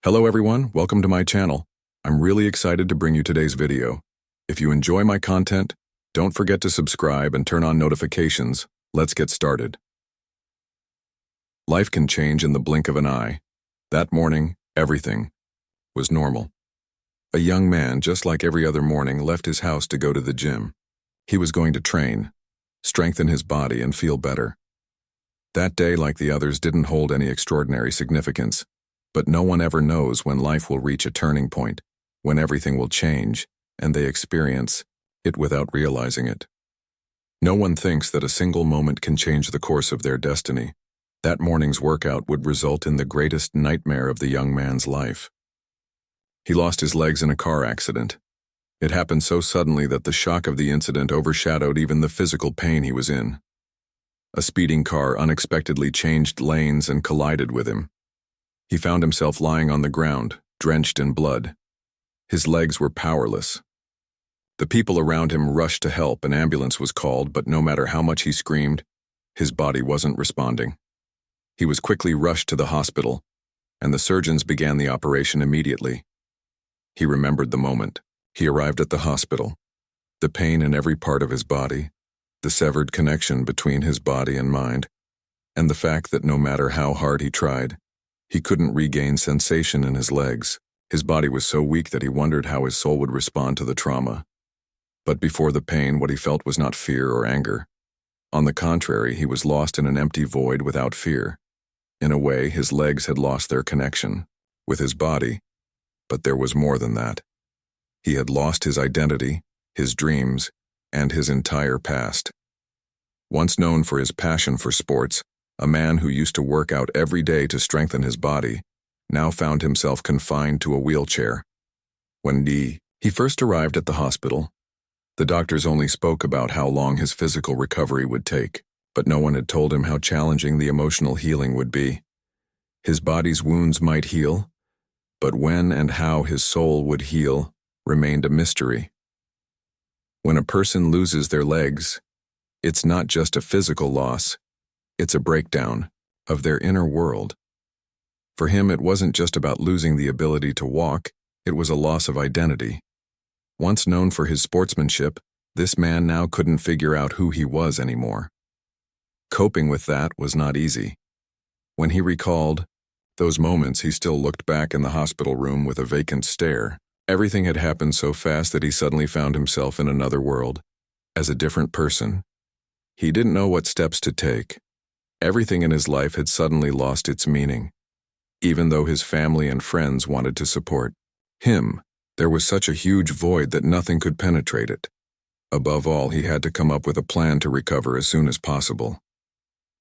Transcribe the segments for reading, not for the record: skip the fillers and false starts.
Hello everyone, welcome to my channel. I'm really excited to bring you today's video. If you enjoy my content, don't forget to subscribe and turn on notifications. Let's get started. Life can change in the blink of an eye. That morning, everything was normal. A young man, just like every other morning, left his house to go to the gym. He was going to train, strengthen his body, and feel better. That day, like the others, didn't hold any extraordinary significance. But no one ever knows when life will reach a turning point, when everything will change, and they experience it without realizing it. No one thinks that a single moment can change the course of their destiny. That morning's workout would result in the greatest nightmare of the young man's life. He lost his legs in a car accident. It happened so suddenly that the shock of the incident overshadowed even the physical pain he was in. A speeding car unexpectedly changed lanes and collided with him. He found himself lying on the ground, drenched in blood. His legs were powerless. The people around him rushed to help. An ambulance was called, but no matter how much he screamed, his body wasn't responding. He was quickly rushed to the hospital, and the surgeons began the operation immediately. He remembered the moment. He arrived at the hospital. The pain in every part of his body, the severed connection between his body and mind, and the fact that no matter how hard he tried, he couldn't regain sensation in his legs. His body was so weak that he wondered how his soul would respond to the trauma. But before the pain, what he felt was not fear or anger. On the contrary, he was lost in an empty void without fear. In a way, his legs had lost their connection with his body, but there was more than that. He had lost his identity, his dreams, and his entire past. Once known for his passion for sports, a man who used to work out every day to strengthen his body, now found himself confined to a wheelchair. When he first arrived at the hospital, the doctors only spoke about how long his physical recovery would take, but no one had told him how challenging the emotional healing would be. His body's wounds might heal, but when and how his soul would heal remained a mystery. When a person loses their legs, it's not just a physical loss. It's a breakdown of their inner world. For him, it wasn't just about losing the ability to walk, it was a loss of identity. Once known for his sportsmanship, this man now couldn't figure out who he was anymore. Coping with that was not easy. When he recalled those moments, he still looked back in the hospital room with a vacant stare. Everything had happened so fast that he suddenly found himself in another world, as a different person. He didn't know what steps to take. Everything in his life had suddenly lost its meaning. Even though his family and friends wanted to support him, there was such a huge void that nothing could penetrate it. Above all, he had to come up with a plan to recover as soon as possible.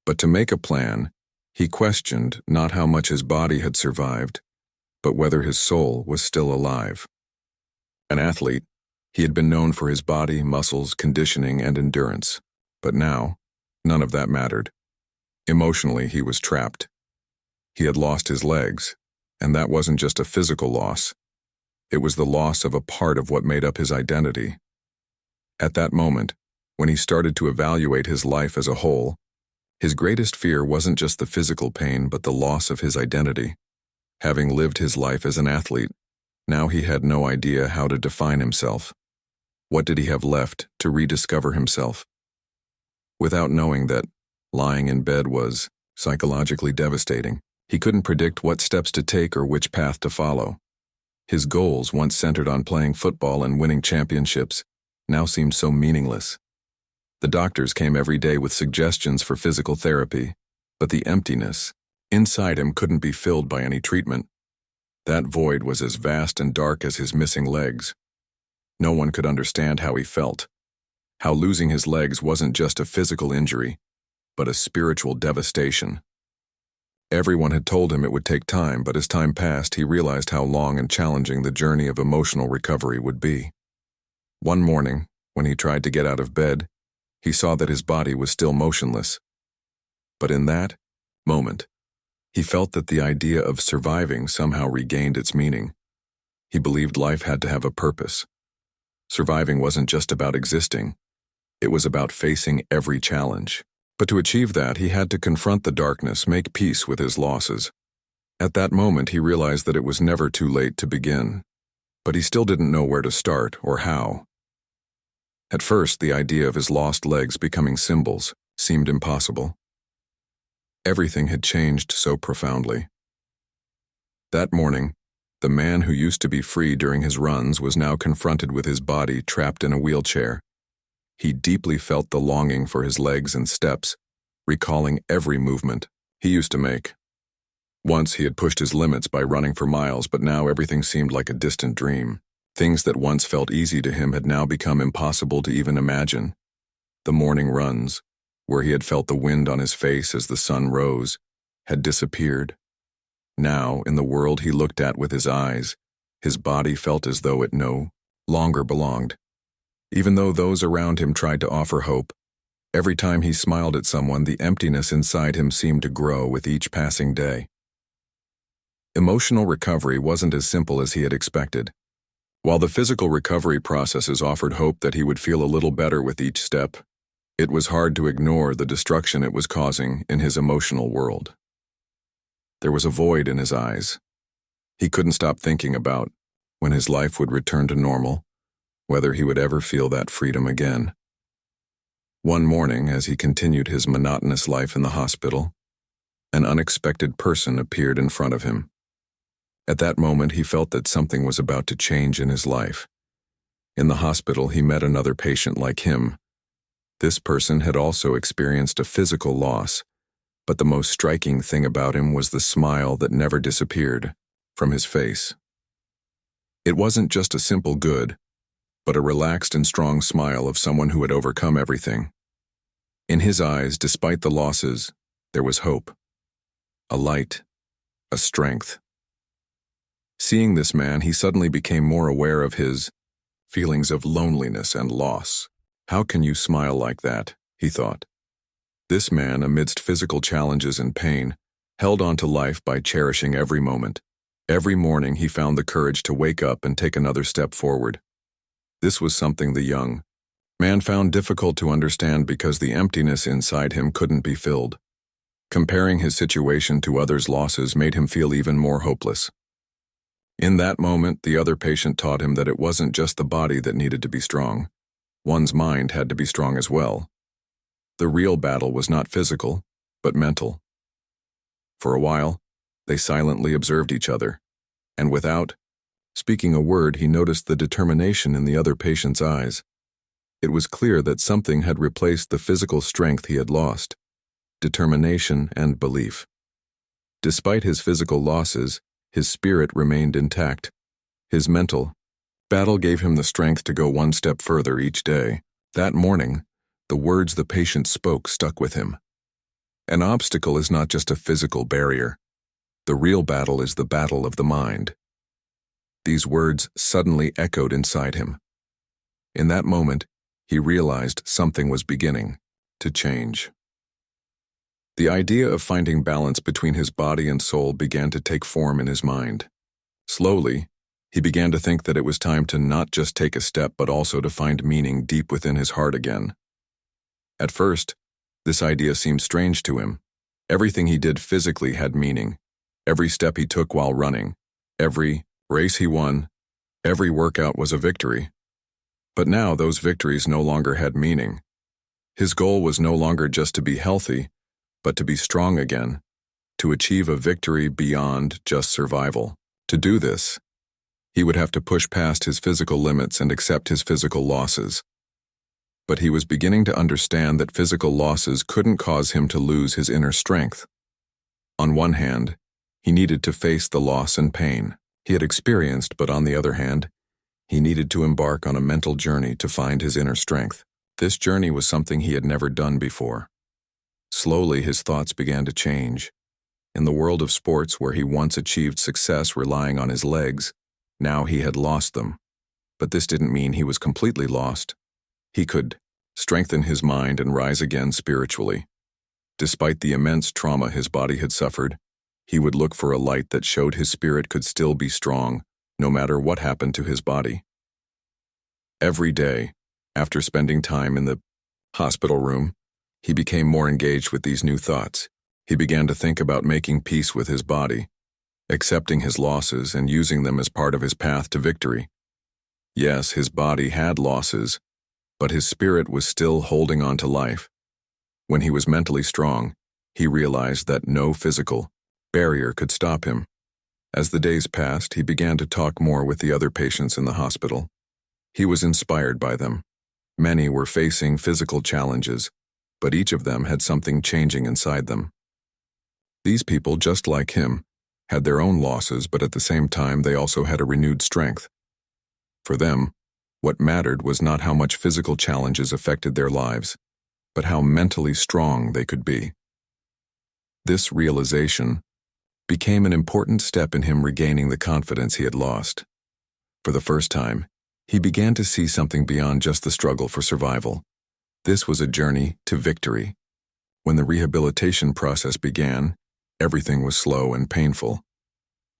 But to make a plan, he questioned not how much his body had survived, but whether his soul was still alive. An athlete, he had been known for his body, muscles, conditioning, and endurance. But now, none of that mattered. Emotionally, he was trapped. He had lost his legs, and that wasn't just a physical loss. It was the loss of a part of what made up his identity. At that moment, when he started to evaluate his life as a whole, his greatest fear wasn't just the physical pain, but the loss of his identity. Having lived his life as an athlete, now he had no idea how to define himself. What did he have left to rediscover himself? Without knowing that lying in bed was psychologically devastating, he couldn't predict what steps to take or which path to follow. His goals, once centered on playing football and winning championships, now seemed so meaningless. The doctors came every day with suggestions for physical therapy, but the emptiness inside him couldn't be filled by any treatment. That void was as vast and dark as his missing legs. No one could understand how he felt, how losing his legs wasn't just a physical injury, but a spiritual devastation. Everyone had told him it would take time, but as time passed, he realized how long and challenging the journey of emotional recovery would be. One morning, when he tried to get out of bed, he saw that his body was still motionless. But in that moment, he felt that the idea of surviving somehow regained its meaning. He believed life had to have a purpose. Surviving wasn't just about existing. It was about facing every challenge. But to achieve that, he had to confront the darkness, make peace with his losses. At that moment, he realized that it was never too late to begin, but he still didn't know where to start or how. At first, the idea of his lost legs becoming symbols seemed impossible. Everything had changed so profoundly. That morning, the man who used to be free during his runs was now confronted with his body trapped in a wheelchair. He deeply felt the longing for his legs and steps, recalling every movement he used to make. Once he had pushed his limits by running for miles, but now everything seemed like a distant dream. Things that once felt easy to him had now become impossible to even imagine. The morning runs, where he had felt the wind on his face as the sun rose, had disappeared. Now, in the world he looked at with his eyes, his body felt as though it no longer belonged. Even though those around him tried to offer hope, every time he smiled at someone, the emptiness inside him seemed to grow with each passing day. Emotional recovery wasn't as simple as he had expected. While the physical recovery processes offered hope that he would feel a little better with each step, it was hard to ignore the destruction it was causing in his emotional world. There was a void in his eyes. He couldn't stop thinking about when his life would return to normal, whether he would ever feel that freedom again. One morning, as he continued his monotonous life in the hospital, an unexpected person appeared in front of him. At that moment, he felt that something was about to change in his life. In the hospital, he met another patient like him. This person had also experienced a physical loss, but the most striking thing about him was the smile that never disappeared from his face. It wasn't just a simple good, but a relaxed and strong smile of someone who had overcome everything. In his eyes, despite the losses, there was hope, a light, a strength. Seeing this man, he suddenly became more aware of his feelings of loneliness and loss. How can you smile like that? He thought. This man, amidst physical challenges and pain, held on to life by cherishing every moment. Every morning he found the courage to wake up and take another step forward. This was something the young man found difficult to understand because the emptiness inside him couldn't be filled. Comparing his situation to others' losses made him feel even more hopeless. In that moment, the other patient taught him that it wasn't just the body that needed to be strong. One's mind had to be strong as well. The real battle was not physical, but mental. For a while, they silently observed each other, and without speaking a word, he noticed the determination in the other patient's eyes. It was clear that something had replaced the physical strength he had lost: determination and belief. Despite his physical losses, his spirit remained intact. His mental battle gave him the strength to go one step further each day. That morning, the words the patient spoke stuck with him. An obstacle is not just a physical barrier. The real battle is the battle of the mind. These words suddenly echoed inside him. In that moment, he realized something was beginning to change. The idea of finding balance between his body and soul began to take form in his mind. Slowly, he began to think that it was time to not just take a step but also to find meaning deep within his heart again. At first, this idea seemed strange to him. Everything he did physically had meaning. Every step he took while running, every race he won, every workout was a victory. But now those victories no longer had meaning. His goal was no longer just to be healthy, but to be strong again, to achieve a victory beyond just survival. To do this, he would have to push past his physical limits and accept his physical losses. But he was beginning to understand that physical losses couldn't cause him to lose his inner strength. On one hand, he needed to face the loss and pain he had experienced, but on the other hand, he needed to embark on a mental journey to find his inner strength. This journey was something he had never done before. Slowly, his thoughts began to change. In the world of sports, where he once achieved success relying on his legs, now he had lost them. But this didn't mean he was completely lost. He could strengthen his mind and rise again spiritually. Despite the immense trauma his body had suffered, he would look for a light that showed his spirit could still be strong, no matter what happened to his body. Every day, after spending time in the hospital room, he became more engaged with these new thoughts. He began to think about making peace with his body, accepting his losses and using them as part of his path to victory. Yes, his body had losses, but his spirit was still holding on to life. When he was mentally strong, he realized that no physical barrier could stop him. As the days passed, he began to talk more with the other patients in the hospital. He was inspired by them. Many were facing physical challenges, but each of them had something changing inside them. These people, just like him, had their own losses, but at the same time they also had a renewed strength. For them, what mattered was not how much physical challenges affected their lives, but how mentally strong they could be. This realization became an important step in him regaining the confidence he had lost. For the first time, he began to see something beyond just the struggle for survival. This was a journey to victory. When the rehabilitation process began, everything was slow and painful.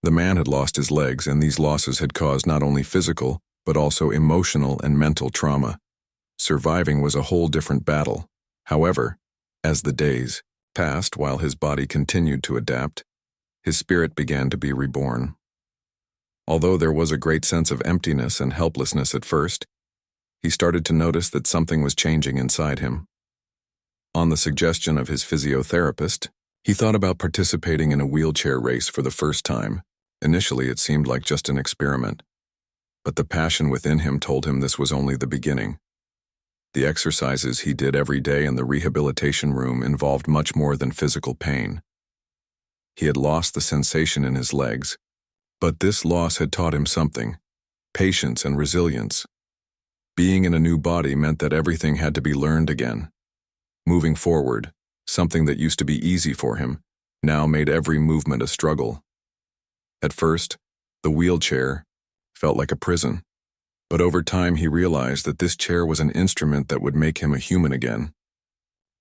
The man had lost his legs, and these losses had caused not only physical, but also emotional and mental trauma. Surviving was a whole different battle. However, as the days passed while his body continued to adapt, his spirit began to be reborn. Although there was a great sense of emptiness and helplessness at first, he started to notice that something was changing inside him. On the suggestion of his physiotherapist, he thought about participating in a wheelchair race for the first time. Initially, it seemed like just an experiment, but the passion within him told him this was only the beginning. The exercises he did every day in the rehabilitation room involved much more than physical pain. He had lost the sensation in his legs, but this loss had taught him something: patience and resilience. Being in a new body meant that everything had to be learned again. Moving forward, something that used to be easy for him now made every movement a struggle. At first, the wheelchair felt like a prison, but over time he realized that this chair was an instrument that would make him a human again.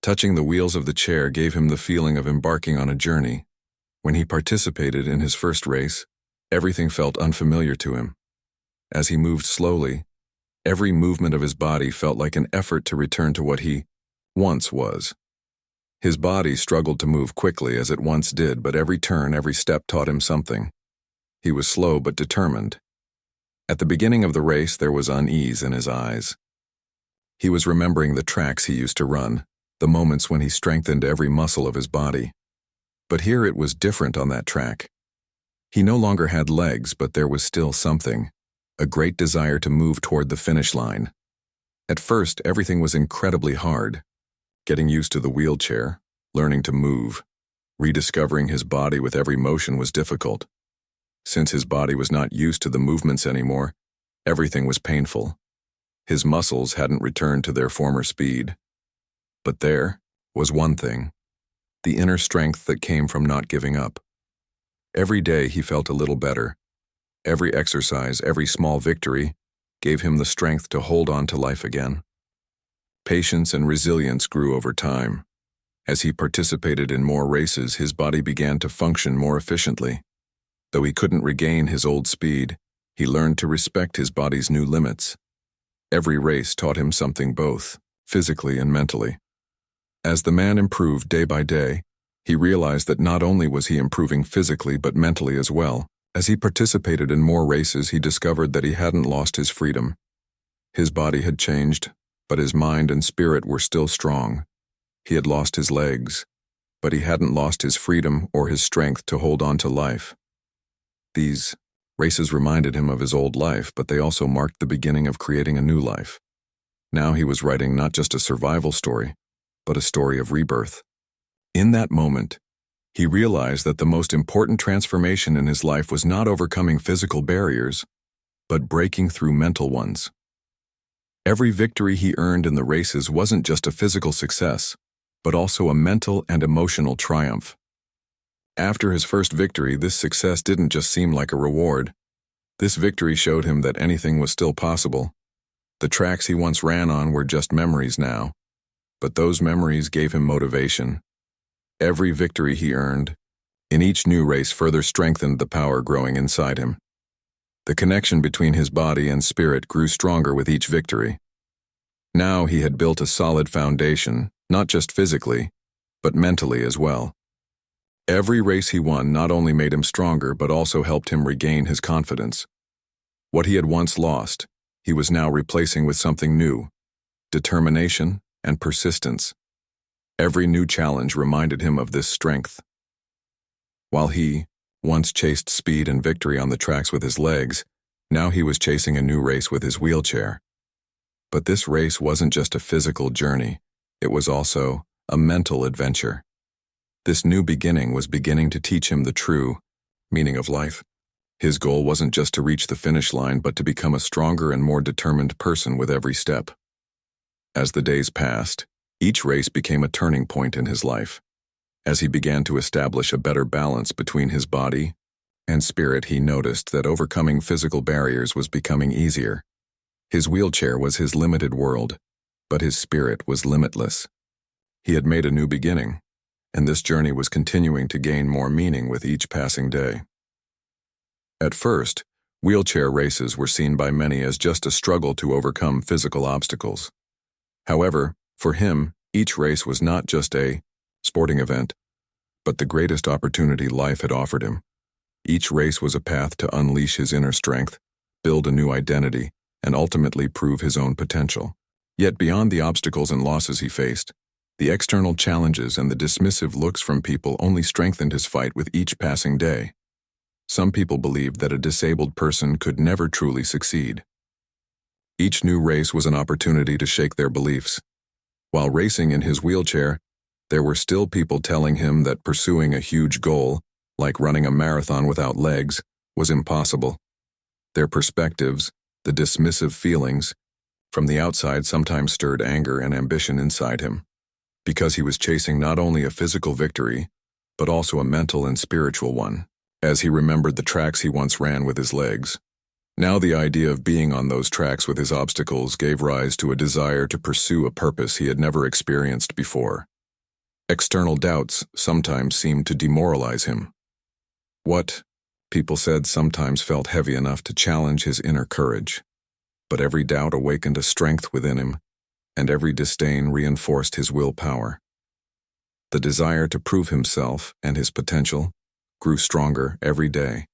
Touching the wheels of the chair gave him the feeling of embarking on a journey. When he participated in his first race, everything felt unfamiliar to him. As he moved slowly, every movement of his body felt like an effort to return to what he once was. His body struggled to move quickly as it once did, but every turn, every step taught him something. He was slow but determined. At the beginning of the race, there was unease in his eyes. He was remembering the tracks he used to run, the moments when he strengthened every muscle of his body. But here it was different on that track. He no longer had legs, but there was still something, a great desire to move toward the finish line. At first, everything was incredibly hard. Getting used to the wheelchair, learning to move, rediscovering his body with every motion was difficult. Since his body was not used to the movements anymore, everything was painful. His muscles hadn't returned to their former speed. But there was one thing: the inner strength that came from not giving up. Every day he felt a little better. Every exercise, every small victory, gave him the strength to hold on to life again. Patience and resilience grew over time. As he participated in more races, his body began to function more efficiently. Though he couldn't regain his old speed, he learned to respect his body's new limits. Every race taught him something, both physically and mentally. As the man improved day by day, he realized that not only was he improving physically but mentally as well. As he participated in more races, he discovered that he hadn't lost his freedom. His body had changed, but his mind and spirit were still strong. He had lost his legs, but he hadn't lost his freedom or his strength to hold on to life. These races reminded him of his old life, but they also marked the beginning of creating a new life. Now he was writing not just a survival story, but a story of rebirth. In that moment, he realized that the most important transformation in his life was not overcoming physical barriers, but breaking through mental ones. Every victory he earned in the races wasn't just a physical success, but also a mental and emotional triumph. After his first victory, this success didn't just seem like a reward. This victory showed him that anything was still possible. The tracks he once ran on were just memories now, but those memories gave him motivation. Every victory he earned in each new race further strengthened the power growing inside him. The connection between his body and spirit grew stronger with each victory. Now he had built a solid foundation, not just physically, but mentally as well. Every race he won not only made him stronger but also helped him regain his confidence. What he had once lost, he was now replacing with something new: determination and persistence. Every new challenge reminded him of this strength. While he once chased speed and victory on the tracks with his legs, now he was chasing a new race with his wheelchair. But this race wasn't just a physical journey, it was also a mental adventure. This new beginning was beginning to teach him the true meaning of life. His goal wasn't just to reach the finish line but to become a stronger and more determined person with every step. As the days passed, each race became a turning point in his life. As he began to establish a better balance between his body and spirit, he noticed that overcoming physical barriers was becoming easier. His wheelchair was his limited world, but his spirit was limitless. He had made a new beginning, and this journey was continuing to gain more meaning with each passing day. At first, wheelchair races were seen by many as just a struggle to overcome physical obstacles. However, for him, each race was not just a sporting event, but the greatest opportunity life had offered him. Each race was a path to unleash his inner strength, build a new identity, and ultimately prove his own potential. Yet beyond the obstacles and losses he faced, the external challenges and the dismissive looks from people only strengthened his fight with each passing day. Some people believed that a disabled person could never truly succeed. Each new race was an opportunity to shake their beliefs. While racing in his wheelchair, there were still people telling him that pursuing a huge goal, like running a marathon without legs, was impossible. Their perspectives, the dismissive feelings, from the outside sometimes stirred anger and ambition inside him, because he was chasing not only a physical victory, but also a mental and spiritual one. As he remembered the tracks he once ran with his legs, now the idea of being on those tracks with his obstacles gave rise to a desire to pursue a purpose he had never experienced before. External doubts sometimes seemed to demoralize him. What people said sometimes felt heavy enough to challenge his inner courage, but every doubt awakened a strength within him, and every disdain reinforced his willpower. The desire to prove himself and his potential grew stronger every day.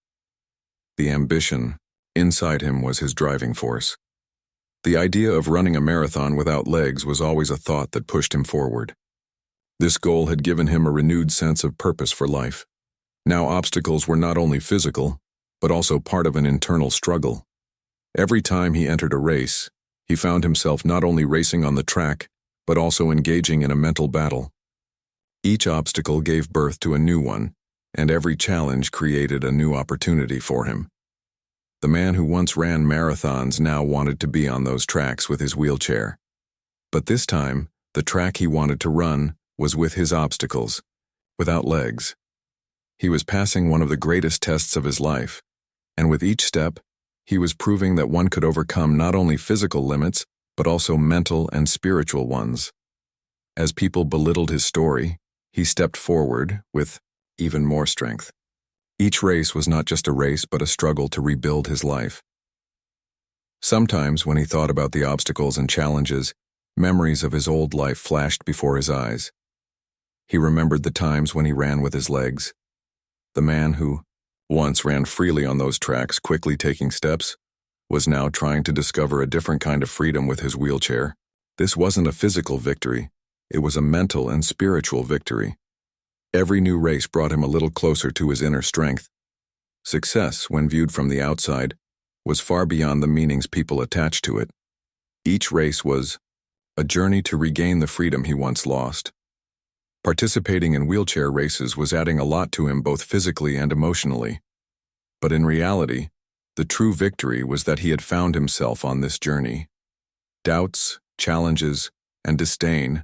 The ambition inside him was his driving force. The idea of running a marathon without legs was always a thought that pushed him forward. This goal had given him a renewed sense of purpose for life. Now obstacles were not only physical, but also part of an internal struggle. Every time he entered a race, he found himself not only racing on the track, but also engaging in a mental battle. Each obstacle gave birth to a new one, and every challenge created a new opportunity for him. The man who once ran marathons now wanted to be on those tracks with his wheelchair. But this time, the track he wanted to run was with his obstacles, without legs. He was passing one of the greatest tests of his life, and with each step, he was proving that one could overcome not only physical limits, but also mental and spiritual ones. As people belittled his story, he stepped forward with even more strength. Each race was not just a race, but a struggle to rebuild his life. Sometimes, when he thought about the obstacles and challenges, memories of his old life flashed before his eyes. He remembered the times when he ran with his legs. The man who once ran freely on those tracks, quickly taking steps, was now trying to discover a different kind of freedom with his wheelchair. This wasn't a physical victory, it was a mental and spiritual victory. Every new race brought him a little closer to his inner strength. Success, when viewed from the outside, was far beyond the meanings people attached to it. Each race was a journey to regain the freedom he once lost. Participating in wheelchair races was adding a lot to him both physically and emotionally. But in reality, the true victory was that he had found himself on this journey. Doubts, challenges, and disdain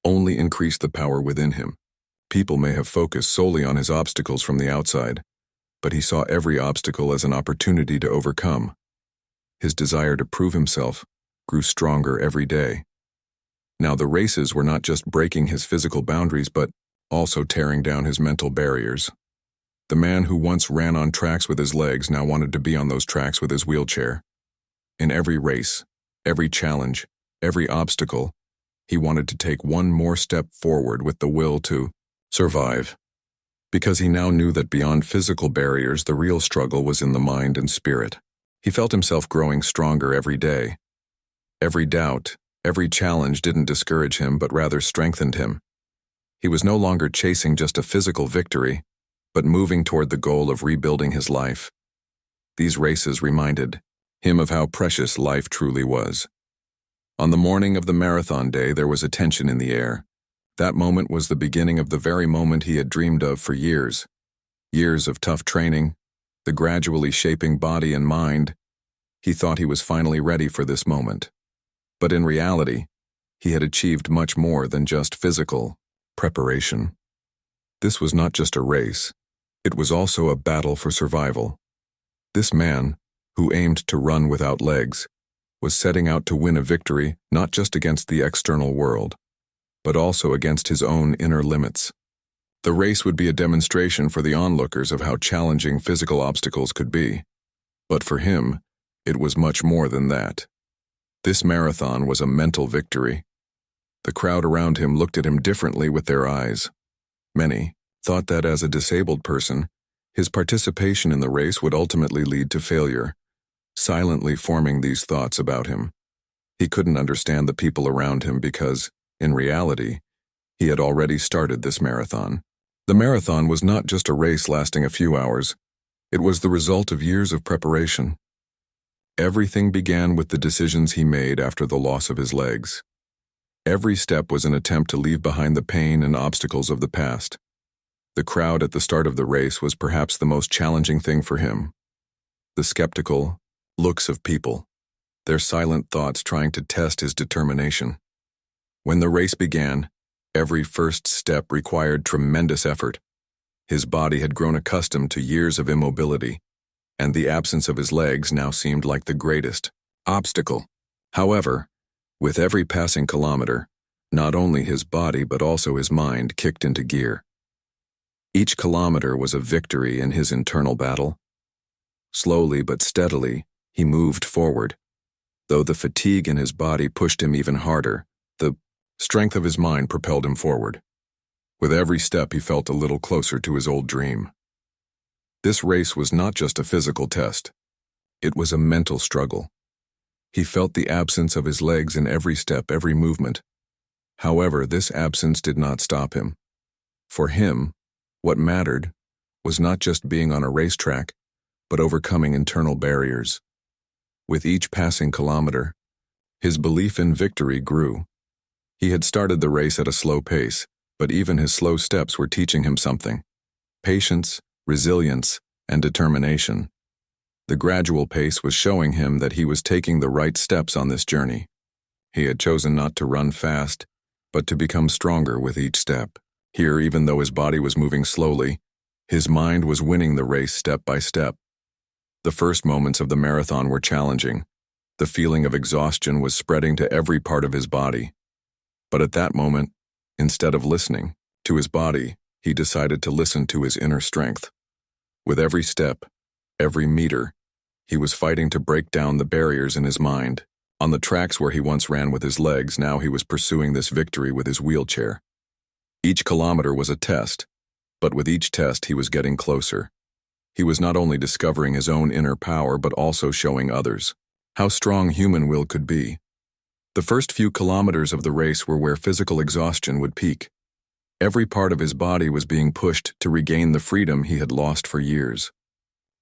only increased the power within him. People may have focused solely on his obstacles from the outside, but he saw every obstacle as an opportunity to overcome. His desire to prove himself grew stronger every day. Now the races were not just breaking his physical boundaries, but also tearing down his mental barriers. The man who once ran on tracks with his legs now wanted to be on those tracks with his wheelchair. In every race, every challenge, every obstacle, he wanted to take one more step forward with the will to survive. because he now knew that beyond physical barriers, the real struggle was in the mind and spirit. He felt himself growing stronger every day. Every doubt, every challenge didn't discourage him but rather strengthened him. He was no longer chasing just a physical victory, but moving toward the goal of rebuilding his life. These races reminded him of how precious life truly was. On the morning of the marathon day, there was a tension in the air. That moment was the beginning of the very moment he had dreamed of for years. Years of tough training, the gradually shaping body and mind. He thought he was finally ready for this moment. But in reality, he had achieved much more than just physical preparation. This was not just a race. It was also a battle for survival. This man, who aimed to run without legs, was setting out to win a victory not just against the external world, but also against his own inner limits. The race would be a demonstration for the onlookers of how challenging physical obstacles could be. But for him, it was much more than that. This marathon was a mental victory. The crowd around him looked at him differently with their eyes. Many thought that as a disabled person, his participation in the race would ultimately lead to failure, silently forming these thoughts about him. He couldn't understand the people around him because, in reality, he had already started this marathon. The marathon was not just a race lasting a few hours. It was the result of years of preparation. Everything began with the decisions he made after the loss of his legs. Every step was an attempt to leave behind the pain and obstacles of the past. The crowd at the start of the race was perhaps the most challenging thing for him. The skeptical looks of people, their silent thoughts trying to test his determination. When the race began, every first step required tremendous effort. His body had grown accustomed to years of immobility, and the absence of his legs now seemed like the greatest obstacle. However, with every passing kilometer, not only his body but also his mind kicked into gear. Each kilometer was a victory in his internal battle. Slowly but steadily, he moved forward. Though the fatigue in his body pushed him even harder, the strength of his mind propelled him forward. With every step, he felt a little closer to his old dream. This race was not just a physical test. It was a mental struggle. He felt the absence of his legs in every step, every movement. However, this absence did not stop him. For him, what mattered was not just being on a racetrack, but overcoming internal barriers. With each passing kilometer, his belief in victory grew. He had started the race at a slow pace, but even his slow steps were teaching him something: patience, resilience, and determination. The gradual pace was showing him that he was taking the right steps on this journey. He had chosen not to run fast, but to become stronger with each step. Here, even though his body was moving slowly, his mind was winning the race step by step. The first moments of the marathon were challenging. The feeling of exhaustion was spreading to every part of his body. But at that moment, instead of listening to his body, he decided to listen to his inner strength. With every step, every meter, he was fighting to break down the barriers in his mind. On the tracks where he once ran with his legs, now he was pursuing this victory with his wheelchair. Each kilometer was a test, but with each test he was getting closer. He was not only discovering his own inner power, but also showing others how strong human will could be. The first few kilometers of the race were where physical exhaustion would peak. Every part of his body was being pushed to regain the freedom he had lost for years.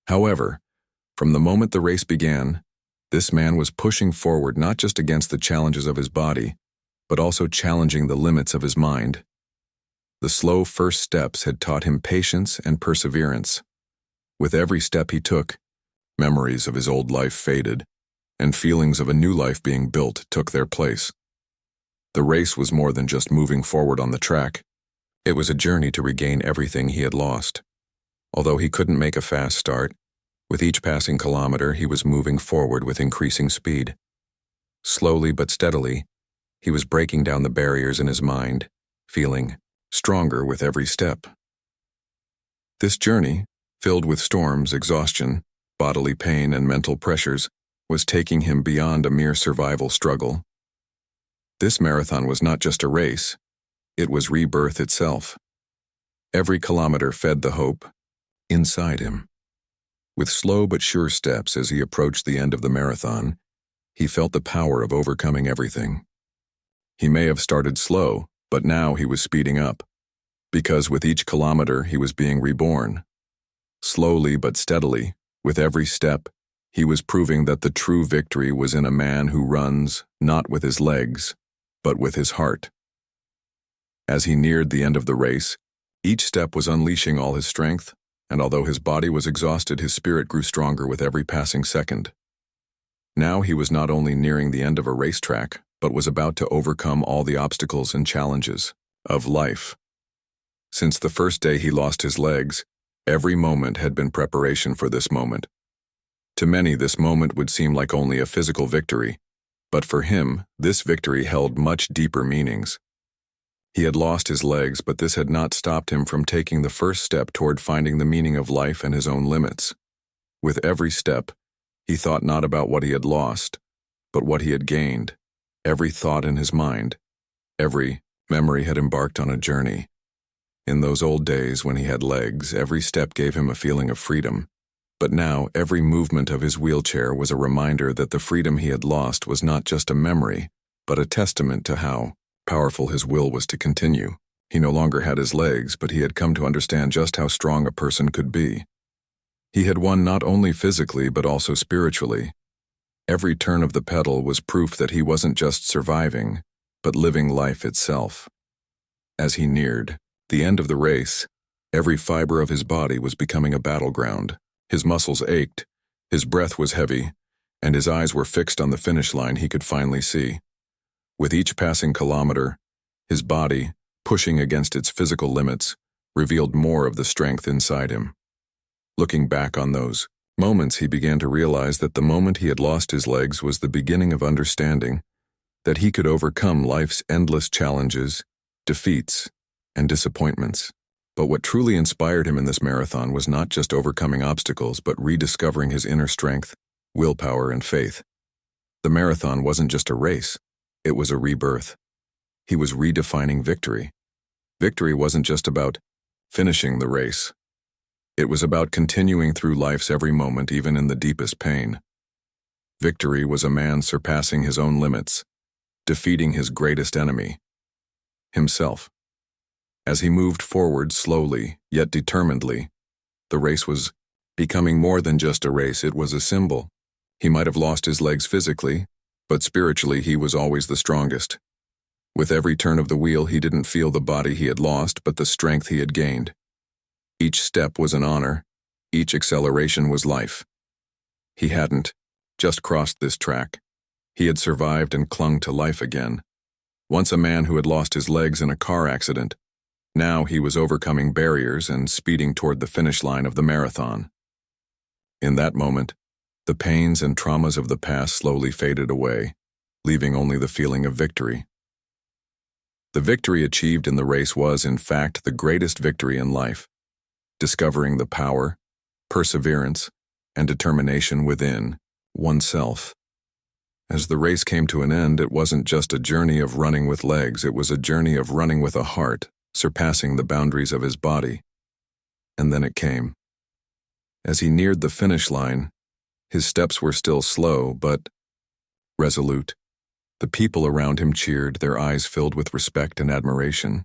However, from the moment the race began, this man was pushing forward not just against the challenges of his body, but also challenging the limits of his mind. The slow first steps had taught him patience and perseverance. With every step he took, memories of his old life faded, and feelings of a new life being built took their place. The race was more than just moving forward on the track. It was a journey to regain everything he had lost. Although he couldn't make a fast start, with each passing kilometer he was moving forward with increasing speed. Slowly but steadily, he was breaking down the barriers in his mind, feeling stronger with every step. This journey, filled with storms, exhaustion, bodily pain, and mental pressures, was taking him beyond a mere survival struggle. This marathon was not just a race, it was rebirth itself. Every kilometer fed the hope inside him. With slow but sure steps as he approached the end of the marathon, he felt the power of overcoming everything. He may have started slow, but now he was speeding up, because with each kilometer he was being reborn. Slowly but steadily, with every step, he was proving that the true victory was in a man who runs not with his legs, but with his heart. As he neared the end of the race, each step was unleashing all his strength, and although his body was exhausted, his spirit grew stronger with every passing second. Now he was not only nearing the end of a racetrack, but was about to overcome all the obstacles and challenges of life. Since the first day he lost his legs, every moment had been preparation for this moment. To many, this moment would seem like only a physical victory, but for him, this victory held much deeper meanings. He had lost his legs, but this had not stopped him from taking the first step toward finding the meaning of life and his own limits. With every step, he thought not about what he had lost, but what he had gained. Every thought in his mind, every memory had embarked on a journey. In those old days when he had legs, every step gave him a feeling of freedom. But now, every movement of his wheelchair was a reminder that the freedom he had lost was not just a memory, but a testament to how powerful his will was to continue. He no longer had his legs, but he had come to understand just how strong a person could be. He had won not only physically, but also spiritually. Every turn of the pedal was proof that he wasn't just surviving, but living life itself. As he neared the end of the race, every fiber of his body was becoming a battleground. His muscles ached, his breath was heavy, and his eyes were fixed on the finish line he could finally see. With each passing kilometer, his body, pushing against its physical limits, revealed more of the strength inside him. Looking back on those moments, he began to realize that the moment he had lost his legs was the beginning of understanding that he could overcome life's endless challenges, defeats, and disappointments. But what truly inspired him in this marathon was not just overcoming obstacles, but rediscovering his inner strength, willpower, and faith. The marathon wasn't just a race, it was a rebirth. He was redefining victory. Victory wasn't just about finishing the race. It was about continuing through life's every moment, even in the deepest pain. Victory was a man surpassing his own limits, defeating his greatest enemy, himself. As he moved forward slowly, yet determinedly, the race was becoming more than just a race, it was a symbol. He might have lost his legs physically, but spiritually he was always the strongest. With every turn of the wheel, he didn't feel the body he had lost, but the strength he had gained. Each step was an honor, each acceleration was life. He hadn't just crossed this track. He had survived and clung to life again. Once a man who had lost his legs in a car accident, now he was overcoming barriers and speeding toward the finish line of the marathon. In that moment, the pains and traumas of the past slowly faded away, leaving only the feeling of victory. The victory achieved in the race was, in fact, the greatest victory in life, discovering the power, perseverance, and determination within oneself. As the race came to an end, it wasn't just a journey of running with legs, it was a journey of running with a heart, surpassing the boundaries of his body. And then it came. As he neared the finish line, his steps were still slow, but resolute. The people around him cheered, their eyes filled with respect and admiration.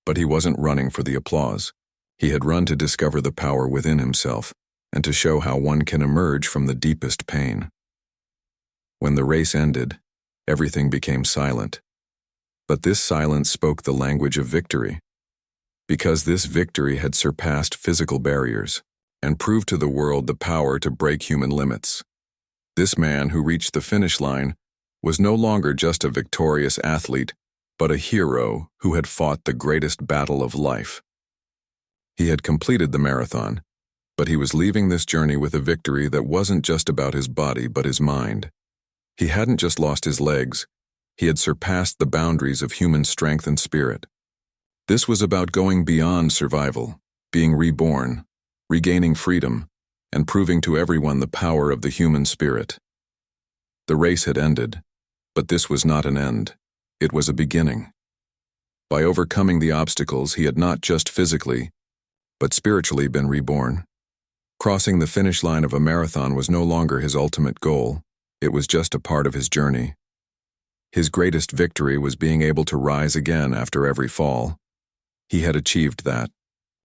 But he wasn't running for the applause. He had run to discover the power within himself, and to show how one can emerge from the deepest pain. When the race ended, everything became silent. But this silence spoke the language of victory, because this victory had surpassed physical barriers and proved to the world the power to break human limits. This man who reached the finish line was no longer just a victorious athlete, but a hero who had fought the greatest battle of life. He had completed the marathon, but he was leaving this journey with a victory that wasn't just about his body, but his mind. He hadn't just lost his legs, he had surpassed the boundaries of human strength and spirit. This was about going beyond survival, being reborn, regaining freedom, and proving to everyone the power of the human spirit. The race had ended, but this was not an end. It was a beginning. By overcoming the obstacles, he had not just physically, but spiritually been reborn. Crossing the finish line of a marathon was no longer his ultimate goal, it was just a part of his journey. His greatest victory was being able to rise again after every fall. He had achieved that.